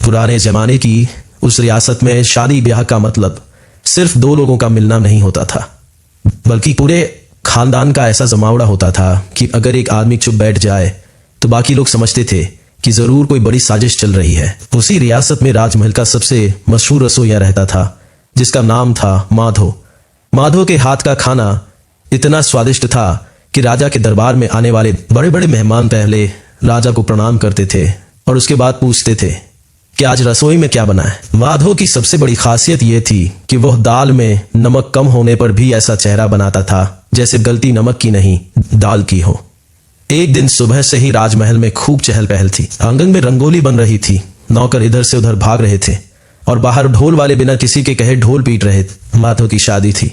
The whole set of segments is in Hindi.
पुराने जमाने की उस रियासत में शादी ब्याह का मतलब सिर्फ दो लोगों का मिलना नहीं होता था, बल्कि पूरे खानदान का ऐसा जमावड़ा होता था कि अगर एक आदमी चुप बैठ जाए तो बाकी लोग समझते थे कि जरूर कोई बड़ी साजिश चल रही है। उसी रियासत में राजमहल का सबसे मशहूर रसोइया रहता था, जिसका नाम था माधो। माधो के हाथ का खाना इतना स्वादिष्ट था कि राजा के दरबार में आने वाले बड़े बड़े मेहमान पहले राजा को प्रणाम करते थे और उसके बाद पूछते थे कि आज रसोई में क्या बना है। माधो की सबसे बड़ी खासियत यह थी कि वह दाल में नमक कम होने पर भी ऐसा चेहरा बनाता था जैसे गलती नमक की नहीं दाल की हो। एक दिन सुबह से ही राजमहल में खूब चहल पहल थी। आंगन में रंगोली बन रही थी, नौकर इधर से उधर भाग रहे थे और बाहर ढोल वाले बिना किसी के कहे ढोल पीट रहे थे। माधो की शादी थी।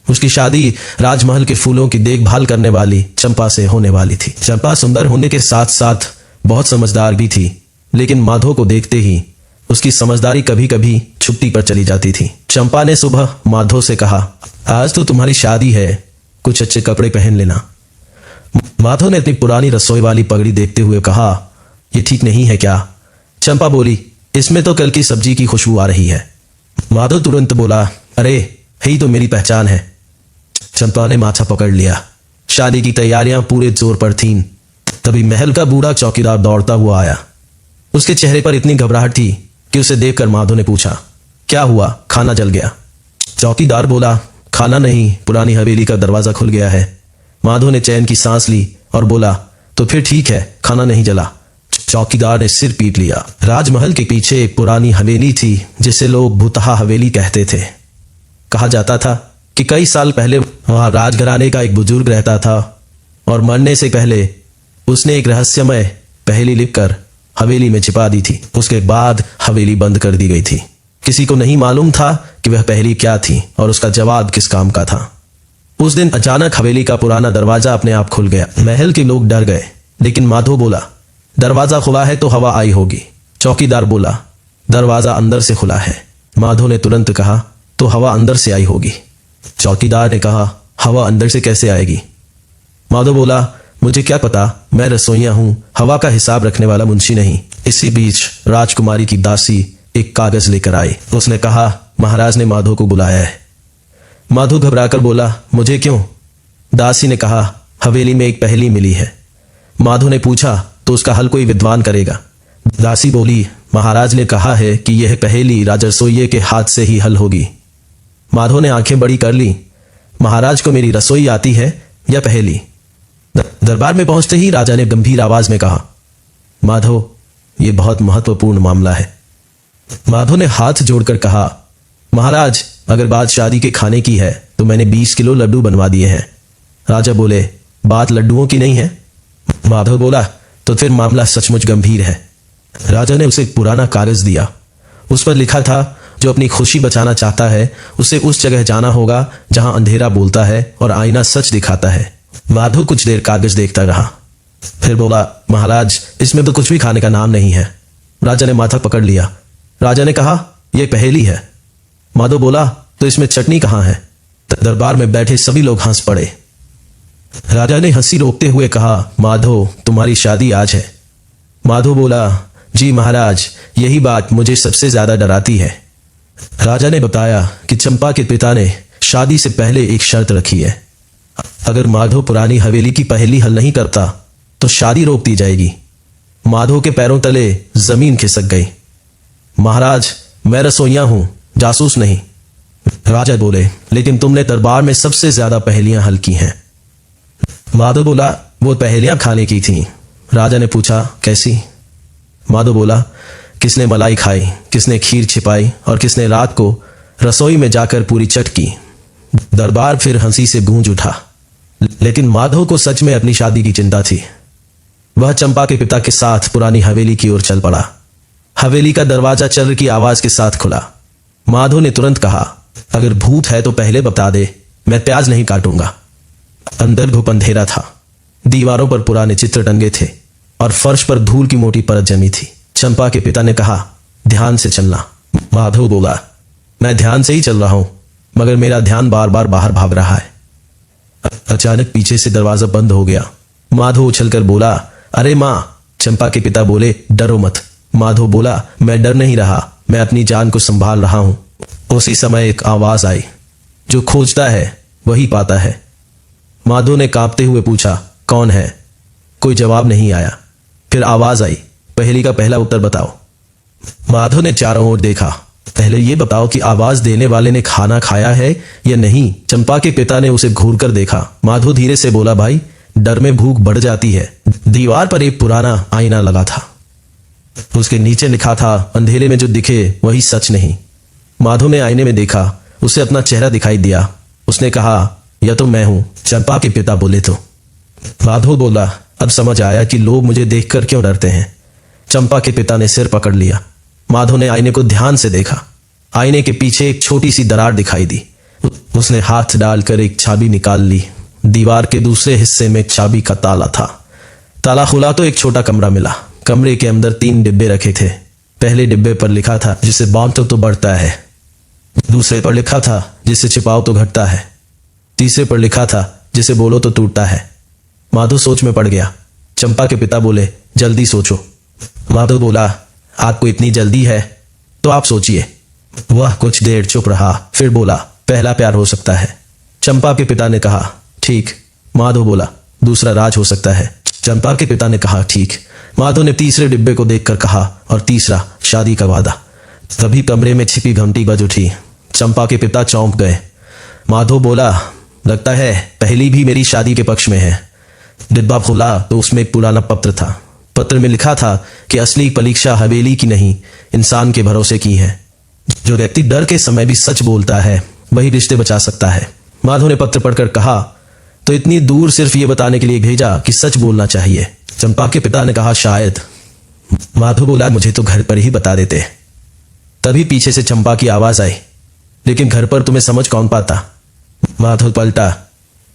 उसकी शादी राजमहल के फूलों की देखभाल करने वाली चंपा से होने वाली थी। चंपा सुंदर होने के साथ साथ बहुत समझदार भी थी, लेकिन माधो को देखते ही उसकी समझदारी कभी कभी छुट्टी पर चली जाती थी। चंपा ने सुबह माधो से कहा, आज तो तुम्हारी शादी है, कुछ अच्छे कपड़े पहन लेना। माधो ने अपनी पुरानी रसोई वाली पगड़ी देखते हुए कहा, यह ठीक नहीं है क्या? चंपा बोली, इसमें तो कल की सब्जी की खुशबू आ रही है। माधो तुरंत बोला, अरे यही तो मेरी पहचान है। चंपा ने माथा पकड़ लिया। शादी की तैयारियां पूरे जोर पर थीं। तभी महल का बूढ़ा चौकीदार दौड़ता हुआ आया। उसके चेहरे पर इतनी घबराहट थी कि उसे देखकर माधो ने पूछा, क्या हुआ? खाना जल गया? चौकीदार बोला, खाना नहीं, पुरानी हवेली का दरवाजा खुल गया है। माधो ने चैन की सांस ली और बोला, तो फिर ठीक है, खाना नहीं जला। चौकीदार ने सिर पीट लिया। राजमहल के पीछे एक पुरानी हवेली थी जिसे लोग भूतहा हवेली कहते थे। कहा जाता था कि कई साल पहले वहां राजघराने का एक बुजुर्ग रहता था और मरने से पहले उसने एक रहस्यमय पहेली लिखकर हवेली में छिपा दी थी। उसके बाद हवेली बंद कर दी गई थी। किसी को नहीं मालूम था कि वह पहेली क्या थी और उसका जवाब किस काम का था। उस दिन अचानक हवेली का पुराना दरवाजा अपने आप खुल गया। महल के लोग डर गए, लेकिन माधो बोला, दरवाजा खुला है तो हवा आई होगी। चौकीदार बोला, दरवाजा अंदर से खुला है। माधो ने तुरंत कहा, तो हवा अंदर से आई होगी। चौकीदार ने कहा, हवा अंदर से कैसे आएगी? माधो बोला, मुझे क्या पता, मैं रसोइया हूं, हवा का हिसाब रखने वाला मुंशी नहीं। इसी बीच राजकुमारी की दासी एक कागज लेकर आई। उसने कहा, महाराज ने माधो को बुलाया है। माधो घबराकर बोला, मुझे क्यों? दासी ने कहा, हवेली में एक पहेली मिली है। माधो ने पूछा, तो उसका हल कोई विद्वान करेगा? दासी बोली, महाराज ने कहा है कि यह पहेली राजरसोइये के हाथ से ही हल होगी। माधो ने आंखें बड़ी कर ली। महाराज को मेरी रसोई आती है या पहेली? दरबार में पहुंचते ही राजा ने गंभीर आवाज में कहा, माधो, यह बहुत महत्वपूर्ण मामला है। माधो ने हाथ जोड़कर कहा, महाराज, अगर बात शादी के खाने की है तो मैंने 20 किलो लड्डू बनवा दिए हैं। राजा बोले, बात लड्डुओं की नहीं है? माधव बोला, तो फिर मामला सचमुच गंभीर है। राजा ने उसे एक पुराना कागज दिया। उस पर लिखा था, जो अपनी खुशी बचाना चाहता है उसे उस जगह जाना होगा जहां अंधेरा बोलता है और आईना सच दिखाता है। माधव कुछ देर कागज देखता रहा, फिर बोला, महाराज, इसमें तो कुछ भी खाने का नाम नहीं है। राजा ने माथा पकड़ लिया। राजा ने कहा, यह पहेली है। माधव बोला, तो इसमें चटनी कहां है? दरबार में बैठे सभी लोग हंस पड़े। राजा ने हंसी रोकते हुए कहा, माधव, तुम्हारी शादी आज है। माधव बोला, जी महाराज, यही बात मुझे सबसे ज्यादा डराती है। राजा ने बताया कि चंपा के पिता ने शादी से पहले एक शर्त रखी है। अगर माधव पुरानी हवेली की पहेली हल नहीं करता तो शादी रोक दी जाएगी। माधव के पैरों तले जमीन खिसक गई। महाराज, मैं रसोइया हूं, जासूस नहीं। राजा बोले, लेकिन तुमने दरबार में सबसे ज्यादा पहेलियां हल की हैं। माधव बोला, वो पहेलियां खाने की थीं। राजा ने पूछा, कैसी? माधव बोला, किसने मलाई खाई, किसने खीर छिपाई और किसने रात को रसोई में जाकर पूरी चटकी। दरबार फिर हंसी से गूंज उठा। लेकिन माधव को सच में अपनी शादी की चिंता थी। वह चंपा के पिता के साथ पुरानी हवेली की ओर चल पड़ा। हवेली का दरवाजा चर्र की आवाज के साथ खुला। माधव ने तुरंत कहा, अगर भूत है तो पहले बता दे, मैं प्याज नहीं काटूंगा। अंदर घुप अंधेरा था। दीवारों पर पुराने चित्र टंगे थे और फर्श पर धूल की मोटी परत जमी थी। चंपा के पिता ने कहा, ध्यान से चलना। माधव बोला, मैं ध्यान से ही चल रहा हूं, मगर मेरा ध्यान बार बार बाहर भाग रहा है। अचानक पीछे से दरवाजा बंद हो गया। माधो उछलकर बोला, अरे माँ। चंपा के पिता बोले, डरो मत। माधो बोला, मैं डर नहीं रहा, मैं अपनी जान को संभाल रहा हूं। उसी समय एक आवाज आई, जो खोजता है वही पाता है। माधो ने कांपते हुए पूछा, कौन है? कोई जवाब नहीं आया। फिर आवाज आई, पहेली का पहला उत्तर बताओ। माधो ने चारों ओर देखा। पहले ये बताओ कि आवाज देने वाले ने खाना खाया है या नहीं। चंपा के पिता ने उसे घूरकर देखा। माधो धीरे से बोला, भाई, डर में भूख बढ़ जाती है। दीवार पर एक पुराना आईना लगा था। उसके नीचे लिखा था, अंधेरे में जो दिखे वही सच नहीं। माधो ने आईने में देखा। उसे अपना चेहरा दिखाई दिया। उसने कहा, यह तो मैं हूं। चंपा के पिता बोले, तो माधो बोला, अब समझ आया कि लोग मुझे देखकर क्यों डरते हैं। चंपा के पिता ने सिर पकड़ लिया। माधो ने आईने को ध्यान से देखा। आईने के पीछे एक छोटी सी दरार दिखाई दी। उसने हाथ डालकर एक चाबी निकाल ली। दीवार के दूसरे हिस्से में चाबी का ताला था। ताला खुला तो एक छोटा कमरा मिला। कमरे के अंदर 3 डिब्बे रखे थे। पहले डिब्बे पर लिखा था, जिसे बांधो तो बढ़ता है। दूसरे पर लिखा था, जिसे छिपाओ तो घटता है। तीसरे पर लिखा था, जिसे बोलो तो टूटता है। माधो सोच में पड़ गया। चंपा के पिता बोले, जल्दी सोचो। माधो बोला, आपको इतनी जल्दी है तो आप सोचिए। वह कुछ देर चुप रहा, फिर बोला, पहला प्यार हो सकता है। चंपा के पिता ने कहा, ठीक। माधो बोला, दूसरा राज हो सकता है। चंपा के पिता ने कहा, ठीक। माधो ने तीसरे डिब्बे को देखकर कहा, और तीसरा, शादी का वादा। तभी कमरे में छिपी घंटी बज उठी। चंपा के पिता चौंक गए। माधो बोला, लगता है पहली भी मेरी शादी के पक्ष में है। डिब्बा खुला तो उसमें एक पुराना पत्र था। पत्र में लिखा था कि असली परीक्षा हवेली की नहीं, इंसान के भरोसे की है। जो व्यक्ति डर के समय भी सच बोलता है वही रिश्ते बचा सकता है। माधो ने पत्र पढ़कर कहा, तो इतनी दूर सिर्फ ये बताने के लिए भेजा कि सच बोलना चाहिए। चंपा के पिता ने कहा, शायद। माधो बोला, मुझे तो घर पर ही बता देते। तभी पीछे से चंपा की आवाज आई, लेकिन घर पर तुम्हें समझ कौन पाता। माधो पलटा।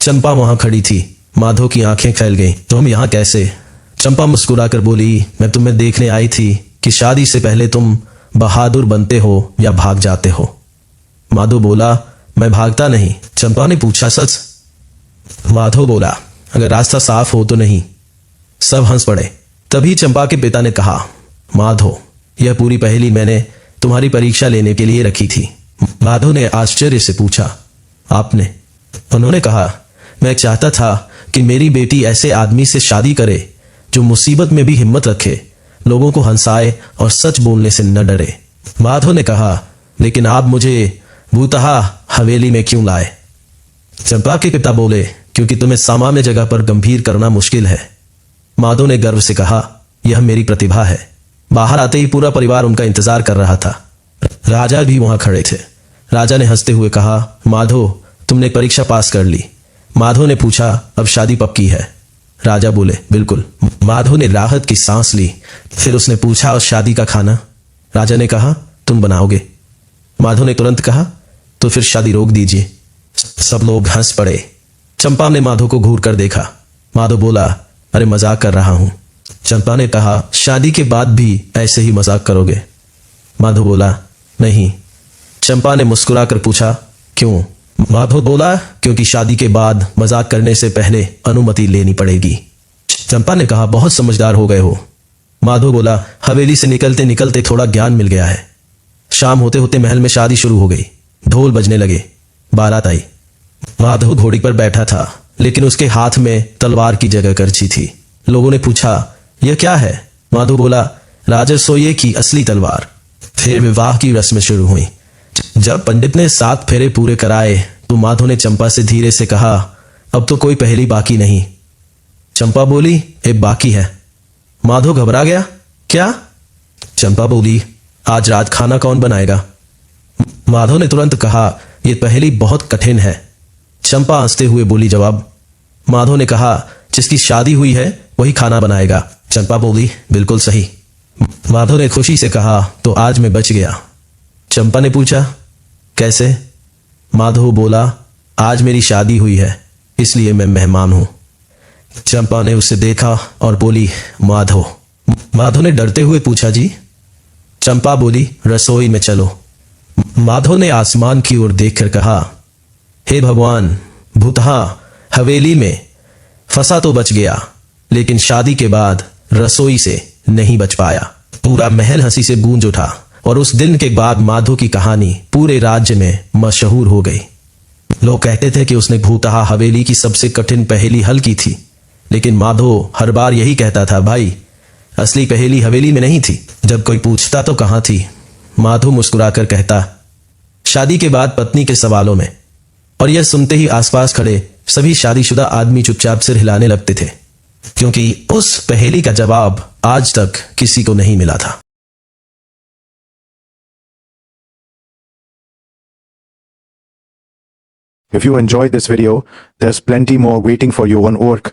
चंपा वहां खड़ी थी। माधो की आंखें फैल गईं। तुम यहां कैसे? चंपा मुस्कुराकर बोली, मैं तुम्हें देखने आई थी कि शादी से पहले तुम बहादुर बनते हो या भाग जाते हो। माधो बोला, मैं भागता नहीं। चंपा ने पूछा, सच? माधो बोला, अगर रास्ता साफ हो तो नहीं। सब हंस पड़े। तभी चंपा के पिता ने कहा, माधो, यह पूरी पहेली मैंने तुम्हारी परीक्षा लेने के लिए रखी थी। माधो ने आश्चर्य से पूछा, आपने? उन्होंने कहा, मैं चाहता था कि मेरी बेटी ऐसे आदमी से शादी करे जो मुसीबत में भी हिम्मत रखे, लोगों को हंसाए और सच बोलने से न डरे। माधो ने कहा, लेकिन आप मुझे भूतहा हवेली में क्यों लाए? चंपा के पिता बोले, क्योंकि तुम्हें सामान्य जगह पर गंभीर करना मुश्किल है। माधो ने गर्व से कहा, यह मेरी प्रतिभा है। बाहर आते ही पूरा परिवार उनका इंतजार कर रहा था। राजा भी वहां खड़े थे। राजा ने हंसते हुए कहा, माधो, तुमने परीक्षा पास कर ली। माधो ने पूछा, अब शादी पक्की है? राजा बोले, बिल्कुल। माधो ने राहत की सांस ली। फिर उसने पूछा, और शादी का खाना? राजा ने कहा, तुम बनाओगे। माधो ने तुरंत कहा, तो फिर शादी रोक दीजिए। सब लोग हंस पड़े। चंपा ने माधो को घूर कर देखा। माधो बोला, अरे मजाक कर रहा हूं। चंपा ने कहा, शादी के बाद भी ऐसे ही मजाक करोगे? माधो बोला, नहीं। चंपा ने मुस्कुराकर पूछा, क्यों? माधो बोला, क्योंकि शादी के बाद मजाक करने से पहले अनुमति लेनी पड़ेगी। चंपा ने कहा, बहुत समझदार हो गए हो। माधो बोला, हवेली से निकलते निकलते थोड़ा ज्ञान मिल गया है। शाम होते होते महल में शादी शुरू हो गई। ढोल बजने लगे। बारात आई। माधो घोड़ी पर बैठा था, लेकिन उसके हाथ में तलवार की जगह करछी थी। लोगों ने पूछा, यह क्या है? माधो बोला, राजसोये की असली तलवार। फिर विवाह की रस्में शुरू हुई। जब पंडित ने 7 फेरे पूरे कराए तो माधो ने चंपा से धीरे से कहा, अब तो कोई पहेली बाकी नहीं। चंपा बोली, एक बाकी है। माधो घबरा गया, क्या? चंपा बोली, आज रात खाना कौन बनाएगा? माधो ने तुरंत कहा, यह पहेली बहुत कठिन है। चंपा हंसते हुए बोली जवाब। माधो ने कहा, जिसकी शादी हुई है वही खाना बनाएगा। चंपा बोली, बिल्कुल सही। माधो ने खुशी से कहा, तो आज मैं बच गया। चंपा ने पूछा, कैसे? माधो बोला, आज मेरी शादी हुई है, इसलिए मैं मेहमान हूं। चंपा ने उसे देखा और बोली, माधो। माधो ने डरते हुए पूछा, जी? चंपा बोली, रसोई में चलो। माधो ने आसमान की ओर देखकर कहा, हे भगवान, भूतहा हवेली में फंसा तो बच गया, लेकिन शादी के बाद रसोई से नहीं बच पाया। पूरा महल हंसी से गूंज उठा और उस दिन के बाद माधो की कहानी पूरे राज्य में मशहूर हो गई। लोग कहते थे कि उसने भूतहा हवेली की सबसे कठिन पहेली हल की थी, लेकिन माधो हर बार यही कहता था, भाई असली पहेली हवेली में नहीं थी। जब कोई पूछता तो कहाँ थी, माधो मुस्कुराकर कहता, शादी के बाद पत्नी के सवालों में। और यह सुनते ही आसपास खड़े सभी शादीशुदा आदमी चुपचाप सिर हिलाने लगते थे, क्योंकि उस पहेली का जवाब आज तक किसी को नहीं मिला था। If you enjoyed this video, there's plenty more waiting for you on Orc.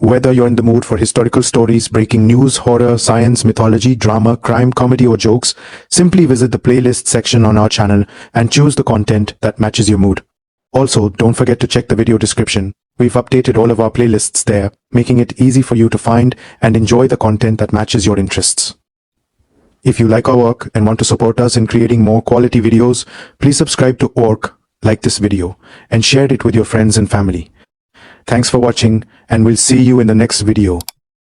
Whether you're in the mood for historical stories, breaking news, horror, science, mythology, drama, crime, comedy or jokes, simply visit the playlist section on our channel and choose the content that matches your mood. Also, don't forget to check the video description. We've updated all of our playlists there, making it easy for you to find and enjoy the content that matches your interests. If you like our work and want to support us in creating more quality videos, please subscribe to Orc, like this video, and share it with your friends and family. Thanks for watching, and we'll see you in the next video.